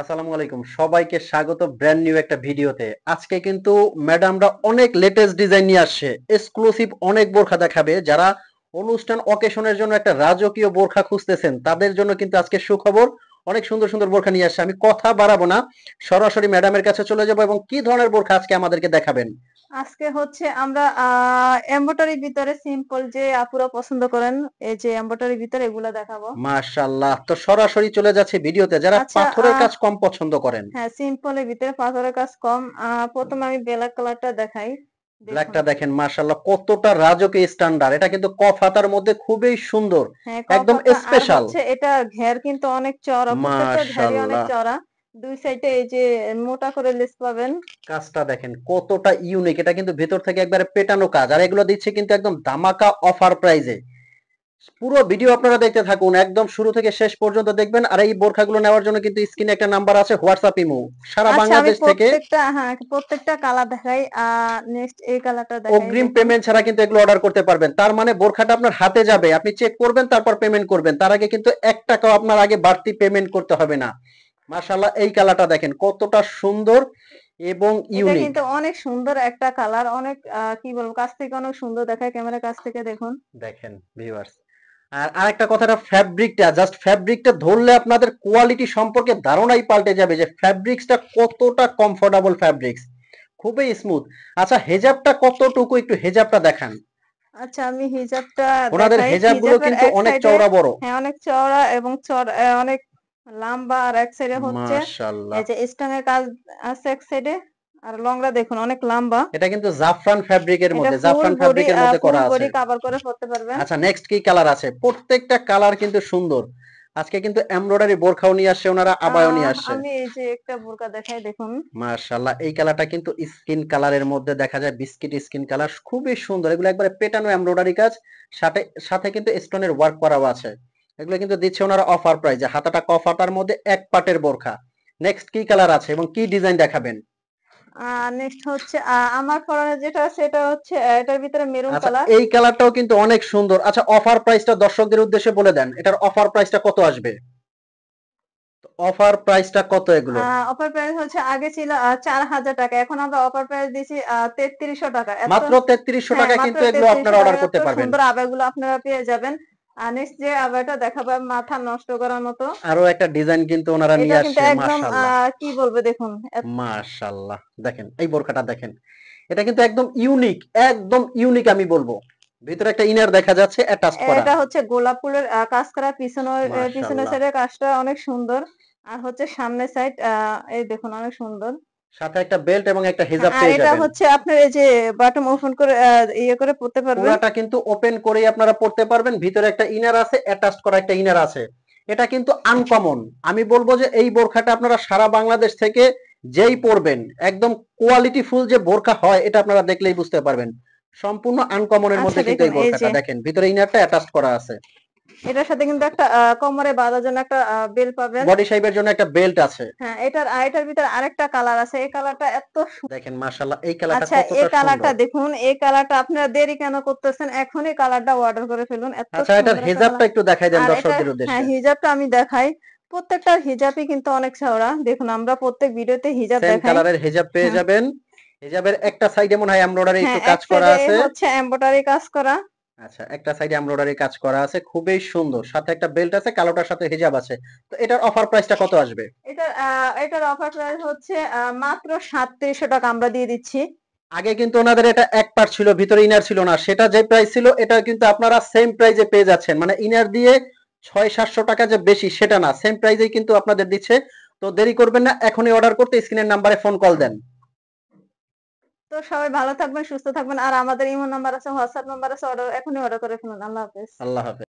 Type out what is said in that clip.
আসসালামু আলাইকুম, সবাইকে স্বাগত ব্র্যান্ড নিউ একটা ভিডিওতে। আজকে কিন্তু ম্যাডামরা অনেক লেটেস্ট ডিজাইন নিয়ে আসছে, এক্সক্লুসিভ অনেক বোরখা দেখাবে। যারা অনুষ্ঠান অকেশনের জন্য একটা রাজকীয় বোরখা খুঁজতেছেন তাদের জন্য কিন্তু আজকে সুখবর। অনেক সুন্দর সুন্দর বোরখা নিয়ে আসছে। আমি কথা বাড়াবো না, সরাসরি ম্যাডামের কাছে চলে যাবো এবং কি ধরনের বোরখা আজকে আমাদেরকে দেখাবেন। আজকে হচ্ছে আমরা এমব্রয়ডারির ভিতরে সিম্পল যে আপুরা পছন্দ করেন, এই যে এমব্রয়ডারির ভিতরে এগুলা দেখাবো। মাশাআল্লাহ, তো সরাসরি চলে যাচ্ছে ভিডিওতে। যারা আচ্ছা, পাথরের কাজ কম পছন্দ করেন, হ্যাঁ, সিম্পলের ভিতরে পাথরের কাজ কম। প্রথমে আমি ব্ল্যাক কালারটা দেখাই, দেখুন। ব্ল্যাকটা দেখেন, মাশাআল্লাহ কতটা রাজকীয় স্ট্যান্ডার্ড। এটা কিন্তু কফ হাতার মধ্যে খুবই সুন্দর, হ্যাঁ, একদম কপাতা। আর স্পেশাল। হচ্ছে এটা ঘের কিন্তু অনেক চওড়া, প্রত্যেকটা ঘেরই অনেক মাশাআল্লাহ, চওড়া। দুই সাইডে এই যে মোটা করে লেস পাবেন। কাজটা দেখেন কতটা ইউনিক। এটা কিন্তু ভেতর থেকে একবারে পেটানো কাজ, আর এগুলো দিচ্ছে কিন্তু একদম ধামাকা অফার প্রাইজে। পুরো ভিডিও আপনারা দেখতে থাকুন, একদম শুরু থেকে শেষ পর্যন্ত দেখবেন। আর এই বোরখাগুলো নেওয়ার জন্য কিন্তু স্ক্রিনে একটা নাম্বার আছে, হোয়াটসঅ্যাপ ইমো, সারা আচ্ছা, আমি বাংলাদেশ থেকে। প্রত্যেকটা কালার দেখাই। নেক্সট এই কালারটা দেখাই, অগ্রিম দেখুন। পেমেন্ট ছাড়া কিন্তু এগুলো অর্ডার করতে পারবেন। তার মানে বোরখাটা আপনার হাতে যাবে, আপনি চেক করবেন, তারপর পেমেন্ট করবেন। তার আগে কিন্তু 1 টাকাও আপনার আগে বাড়তি পেমেন্ট করতে হবে না। মাশাআল্লাহ, এই কালারটা দেখেন কতটা সুন্দর এবং এটা ইউনিক। কিন্তু অনেক সুন্দর একটা কালার, অনেক কি বলবো, কাছ থেকে অনেক সুন্দর দেখায়, ক্যামেরার কাছ থেকে দেখুন। দেখেন ভিউয়ার্স, আর আরেকটা কথাটা, ফ্যাব্রিকটা জাস্ট, ফ্যাব্রিকটা ধরলে আপনাদের কোয়ালিটি সম্পর্কে ধারণাই পাল্টে যাবে যে ফ্যাব্রিক্সটা কতটা কমফোর্টেবল ফ্যাব্রিক্স, খুবই স্মুথ। আচ্ছা, হেজাবটা কতটুকু, একটু হেজাবটা দেখান। আচ্ছা, আমি হিজাবটা ওনাদের দেখাই। হেজাব গুলো হিজাবের কিন্তু এক অনেক সাইডে, চওড়া বড়। হ্যাঁ, অনেক চওড়া এবং অনেক লম্বা। আর এক সাইডে হচ্ছে মাশাআল্লাহ, এই যে স্টোনের কাজ আছে এক সাইডে। আর লংটা দেখুন অনেক লম্বা। এটা কিন্তু জাফরান ফ্যাব্রিকের এটা মধ্যে, জাফরান ফ্যাব্রিকের মধ্যে ফুল করা আছে। বডি কভার করে পড়তে পারবেন। আচ্ছা, নেক্সট কি কালার আছে? প্রত্যেকটা কালার কিন্তু সুন্দর। আজকে কিন্তু এমব্রয়ডারি বোরখাও নিয়ে আসছে ওনারা, আবায়ও নিয়ে আসছে। আমি এই যে একটা বোরকা দেখাই, দেখুন। মাশাআল্লাহ, এই কালারটা কিন্তু স্কিন কালারের মধ্যে দেখা যায়, বিস্কিট স্কিন কালার, খুবই সুন্দর। এগুলো একবারে পেটানো এমব্রয়ডারি কাজ, সাথে সাথে কিন্তু স্টোনের ওয়ার্ক করাও আছে। এগুলো কিন্তু দিচ্ছে ওনারা অফার প্রাইজে, হাতাটা কফ হাতার মধ্যে এক পাটের বোরখা। নেক্সট কি কালার আছে এবং কি ডিজাইন দেখাবেন? নেক্সট হচ্ছে আমার পরনে যেটা আছে, এটা হচ্ছে এটার ভিতরে মেরুন আচ্ছা, কালার। এই কালারটাও কিন্তু অনেক সুন্দর। আচ্ছা, অফার প্রাইসটা দর্শকদের উদ্দেশ্যে বলে দেন, এটার অফার প্রাইসটা কত আসবে? অফার প্রাইসটা কত এগুলোর? অফার প্রাইস হচ্ছে আগে ছিল 4,000 টাকা, এখন আমরা অফার প্রাইস দিয়েছি 3300 টাকা। এত, মাত্র 3300 হ্যাঁ, টাকায় মাত্র কিন্তু এগুলো 3300 আপনারা টাকা। অর্ডার এত করতে পারবেন। সুন্দর আবারগুলো আপনারা পেয়ে যাবেন। আর নেক্সট যে আবারটা দেখাবো, মাথা নষ্ট করার মতো। আরো একটা ডিজাইন কিন্তু ওনারা এটা নিয়ে কিন্তু আসছে, একদম মাশাআল্লাহ। কি বলবো, দেখুন। মাশাআল্লাহ, দেখেন এই বোরকাটা দেখেন, এটা কিন্তু একদম ইউনিক, একদম ইউনিক আমি বলবো। ভিতরে একটা ইনার দেখা যাচ্ছে অ্যাটাচ করা। এটা হচ্ছে গোলাপ ফুলের কাজ করা, পিছনের মাশাআল্লাহ, সাইডের কাজটা অনেক সুন্দর। আর হচ্ছে সামনের সাইড, এই দেখুন, অনেক সুন্দর। সাথে একটা বেল্ট এবং একটা হ্যাঁ, হিজাব আর পেয়ে এটা যাবেন। হচ্ছে আপনার এই যে বাটন ওপেন করে ইয়ে করে পড়তে পারবেন। পুরাটা কিন্তু ওপেন করেই আপনারা পড়তে পারবেন। ভিতরে একটা ইনার আছে, অ্যাটাচ করা একটা ইনার আছে। এটা কিন্তু আনকমন। আমি বলবো যে এই বোরখাটা আপনারা সারা বাংলাদেশ থেকে যেই পরবেন, একদম কোয়ালিটি ফুল যে বোরখা হয়, এটা আপনারা দেখলেই বুঝতে পারবেন। সম্পূর্ণ আনকমনের আচ্ছা, মধ্যে কিন্তু দেখুন এই এই বোরখাটা যে দেখেন, ভিতরে ইনারটা অ্যাটাচ করা আছে। এটার সাথে কিন্তু একটা কোমরে বাঁধার জন্য একটা বেল পাবেন। বডি শেপের জন্য একটা বেল্ট আছে। হ্যাঁ, এটার ভিতরে আরেকটা কালার আছে। এই কালারটা এত দেখেন মাশাআল্লাহ, এই কালারটা আচ্ছা, এই কতটা কালারটা সুন্দর। দেখুন। এই কালারটা আপনারা দেরি কেন করতেছেন? এখনই কালারটা অর্ডার করে ফেলুন, এত আচ্ছা, এটার সুন্দর একটা হেজাবটা কালার। একটু দেখাই দেন আর এটা, দর্শকদের হ্যাঁ, উদ্দেশ্যে। হিজাবটা আমি দেখাই। প্রত্যেকটা হিজাবই কিন্তু অনেক চওড়া, দেখুন। আমরা প্রত্যেক ভিডিওতে হিজাব সেম দেখাই। কালারের হেজাব পেয়ে হ্যাঁ, যাবেন। হেজাবের একটা সাইডে মনে হয় এমব্রয়ডারি হ্যাঁ, একটু এক কাজ করা সাইডে আছে। হচ্ছে এমব্রয়ডারি কাজ করা। আচ্ছা, একটা সাইডে এমব্রয়ডারি কাজ করা আছে, খুবই সুন্দর। সাথে একটা বেল্ট আছে, কালোটার সাথে হিজাব আছে। তো এটার অফার প্রাইসটা কত আসবে? এটার অফার প্রাইস হচ্ছে মাত্র 3700 টাকা আমরা দিয়ে দিচ্ছি। আগে কিন্তু ওনাদের এটা এক পার্ট ছিল, ভিতরে ইনার ছিল না। সেটা যে প্রাইস ছিল, এটা কিন্তু আপনারা সেম প্রাইজে পেয়ে যাচ্ছেন। মানে ইনার দিয়ে 600-700 টাকা যে বেশি, সেটা না, সেম প্রাইজেই কিন্তু আপনাদের দিচ্ছে। তো দেরি করবেন না, এখনই অর্ডার করতে স্ক্রিনের নাম্বারে ফোন কল দেন। তো সবাই ভালো থাকবেন, সুস্থ থাকবেন। আর আমাদের ইমো নাম্বার আছে, হোয়াটসঅ্যাপ নাম্বার আছে, এখনই অর্ডার করে ফেলুন। আল্লাহ হাফেজ। আল্লাহ হাফেজ।